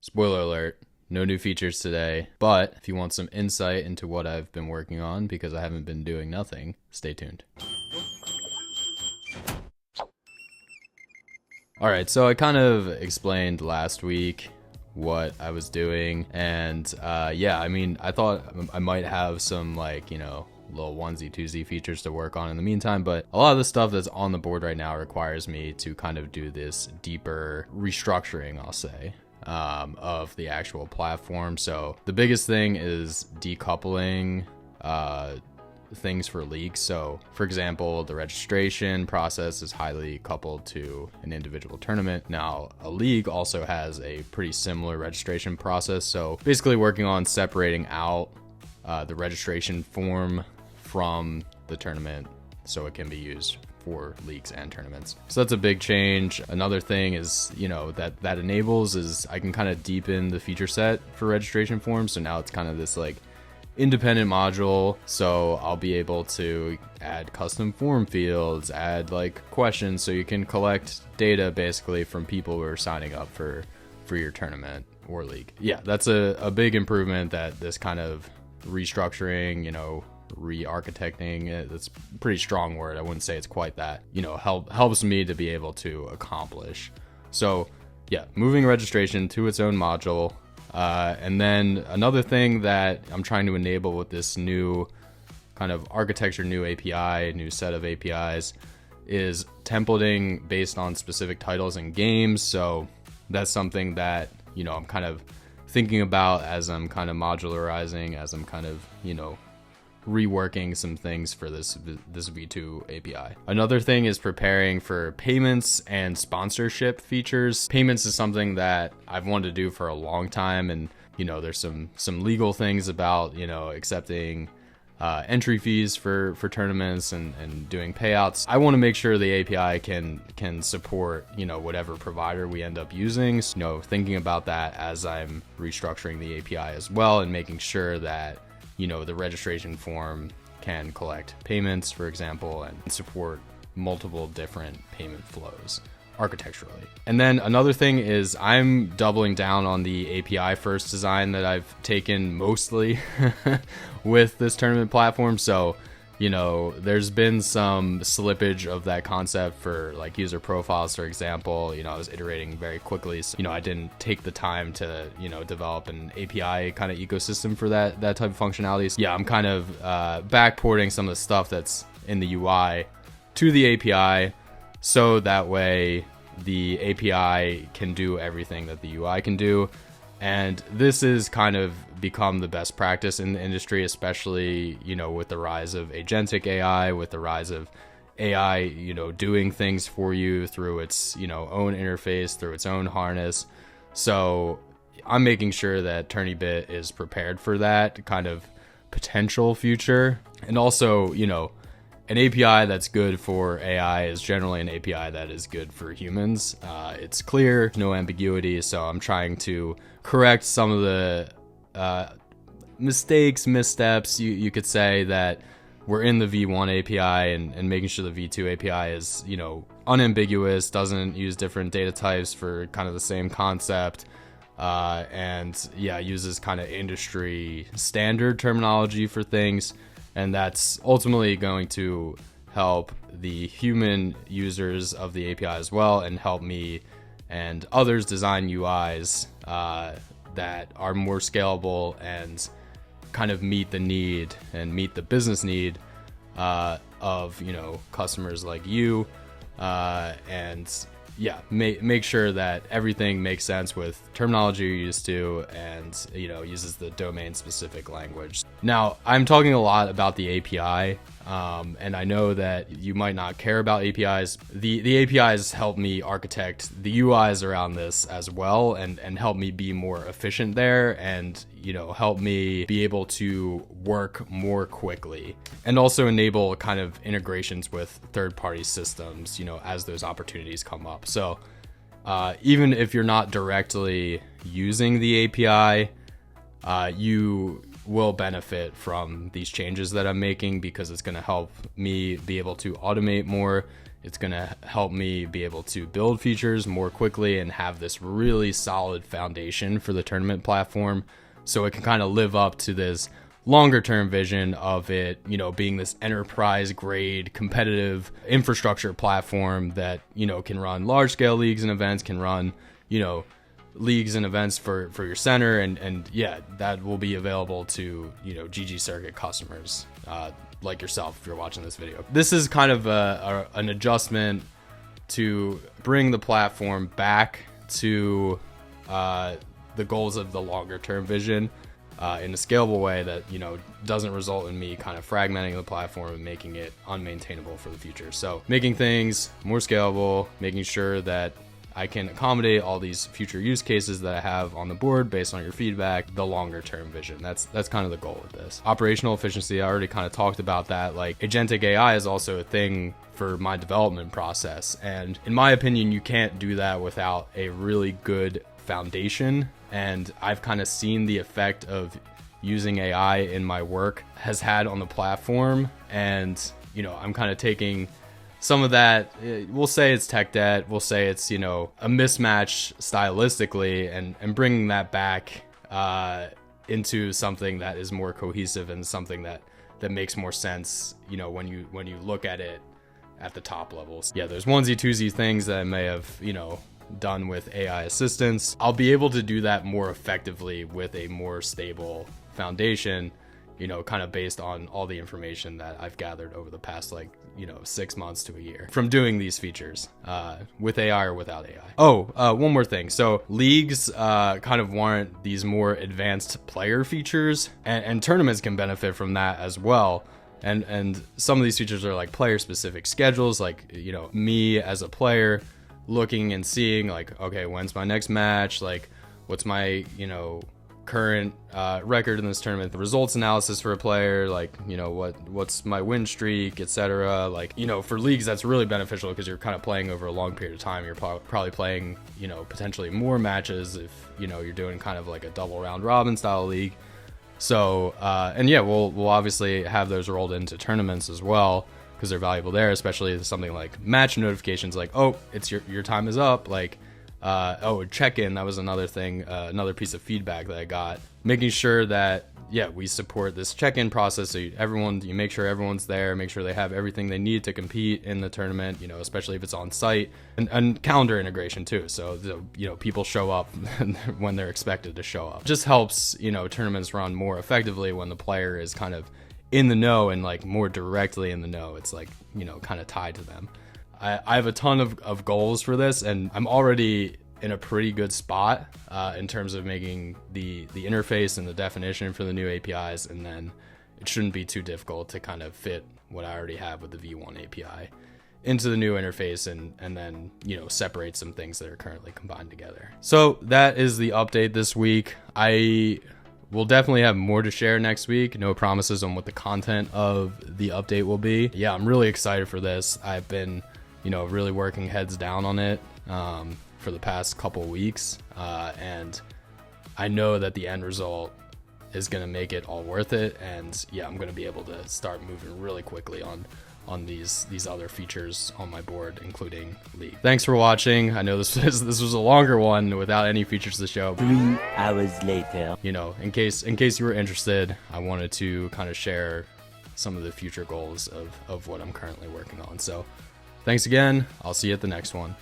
Spoiler alert, no new features today, but if you want some insight into what I've been working on, because I haven't been doing nothing, stay tuned. Alright, so I kind of explained last week what I was doing, and yeah, I mean, I thought I might have some, like, little onesie twosie features to work on in the meantime, but a lot of the stuff that's on the board right now requires me to kind of do this deeper restructuring, I'll say, of the actual platform. So the biggest thing is decoupling things for leagues. So for example, the registration process is highly coupled to an individual tournament. Now a league also has a pretty similar registration process. So basically working on separating out the registration form from the tournament so it can be used for leagues and tournaments. So that's a big change. Another thing is, that enables is I can kind of deepen the feature set for registration forms. So now it's kind of this like independent module. So I'll be able to add custom form fields, add like questions, so you can collect data basically from people who are signing up for your tournament or league. Yeah, that's a big improvement that this kind of restructuring, re-architecting, that's a pretty strong word. I wouldn't say it's quite that, helps me to be able to accomplish. So yeah, moving registration to its own module. And then another thing that I'm trying to enable with this new kind of architecture, new API, new set of APIs, is templating based on specific titles and games. So that's something that, I'm kind of thinking about as I'm kind of modularizing, as I'm kind of, reworking some things for this V2 API. Another thing is preparing for payments and sponsorship features. Payments is something that I've wanted to do for a long time, and there's some legal things about accepting entry fees for tournaments and doing payouts. I want to make sure the API can support whatever provider we end up using. So, thinking about that as I'm restructuring the API as well, and making sure that the registration form can collect payments, for example, and support multiple different payment flows architecturally. And then another thing is I'm doubling down on the API first design that I've taken mostly with this tournament platform. So, there's been some slippage of that concept for like user profiles, for example. I was iterating very quickly. So, I didn't take the time to, develop an API kind of ecosystem for that type of functionality. So, yeah, I'm kind of backporting some of the stuff that's in the UI to the API, so that way the API can do everything that the UI can do. And this has kind of become the best practice in the industry, especially, with the rise of agentic AI, with the rise of AI, doing things for you through its, own interface, through its own harness. So I'm making sure that TourneyBit is prepared for that kind of potential future. And also, an API that's good for AI is generally an API that is good for humans. It's clear, no ambiguity, so I'm trying to correct some of the missteps, you could say, that were in the V1 API, and making sure the V2 API is, unambiguous, doesn't use different data types for kind of the same concept, and yeah, uses kind of industry standard terminology for things. And that's ultimately going to help the human users of the API as well, and help me and others design UIs that are more scalable and kind of meet the need and meet the business need of customers like you, and yeah, make sure that everything makes sense with terminology you're used to, and uses the domain specific language. Now, I'm talking a lot about the API, and I know that you might not care about APIs. The APIs help me architect the UIs around this as well, and help me be more efficient there, and help me be able to work more quickly, and also enable kind of integrations with third-party systems, as those opportunities come up. So even if you're not directly using the API, you will benefit from these changes that I'm making, because it's going to help me be able to automate more It's going to help me be able to build features more quickly and have this really solid foundation for the tournament platform, so it can kind of live up to this longer term vision of it, you know, being this enterprise grade competitive infrastructure platform that, you know, can run large scale leagues and events, can run, you know, leagues and events for your center, and yeah, that will be available to, you know, GG Circuit customers like yourself if you're watching this video. This is kind of an adjustment to bring the platform back to the goals of the longer term vision in a scalable way that, you know, doesn't result in me kind of fragmenting the platform and making it unmaintainable for the future. So making things more scalable, making sure that I can accommodate all these future use cases that I have on the board based on your feedback, the longer term vision. That's kind of the goal with this. Operational efficiency, I already kind of talked about that. Like, agentic AI is also a thing for my development process. And in my opinion, you can't do that without a really good foundation. And I've kind of seen the effect of using AI in my work has had on the platform. And, you know, I'm kind of taking some of that, we'll say it's tech debt, we'll say it's, you know, a mismatch stylistically, and bringing that back into something that is more cohesive and something that makes more sense, you know, when you look at it at the top levels. Yeah, there's onesie twosie things that I may have, you know, done with AI assistance. I'll be able to do that more effectively with a more stable foundation, you know, kind of based on all the information that I've gathered over the past, like, you know, 6 months to a year from doing these features with AI or without AI. Oh, one more thing. So leagues kind of warrant these more advanced player features, and tournaments can benefit from that as well. And some of these features are like player specific schedules, like, you know, me as a player looking and seeing like, okay, when's my next match? Like, what's my, you know, current record in this tournament, the results analysis for a player, like, you know, what's my win streak, etc. Like, you know, for leagues that's really beneficial because you're kind of playing over a long period of time. You're probably playing, you know, potentially more matches if, you know, you're doing kind of like a double round robin style league. So and yeah, we'll obviously have those rolled into tournaments as well because they're valuable there, especially something like match notifications, like, oh, it's your time is up, like, oh, check-in, that was another thing, another piece of feedback that I got, making sure that, yeah, we support this check-in process, so you make sure everyone's there, make sure they have everything they need to compete in the tournament, you know, especially if it's on site, and calendar integration too, so you know, people show up when they're expected to show up. Just helps, you know, tournaments run more effectively when the player is kind of in the know and like more directly in the know. It's like, you know, kind of tied to them. I have a ton of goals for this, and I'm already in a pretty good spot in terms of making the interface and the definition for the new APIs, and then it shouldn't be too difficult to kind of fit what I already have with the V1 API into the new interface, and then, you know, separate some things that are currently combined together. So that is the update this week. I will definitely have more to share next week. No promises on what the content of the update will be. Yeah, I'm really excited for this. I've been, you know, really working heads down on it for the past couple weeks, and I know that the end result is going to make it all worth it, and yeah, I'm going to be able to start moving really quickly on these other features on my board, including League. Thanks for watching. I know this was a longer one without any features to show. 3 hours later. You know, in case you were interested, I wanted to kind of share some of the future goals of what I'm currently working on. So thanks again. I'll see you at the next one.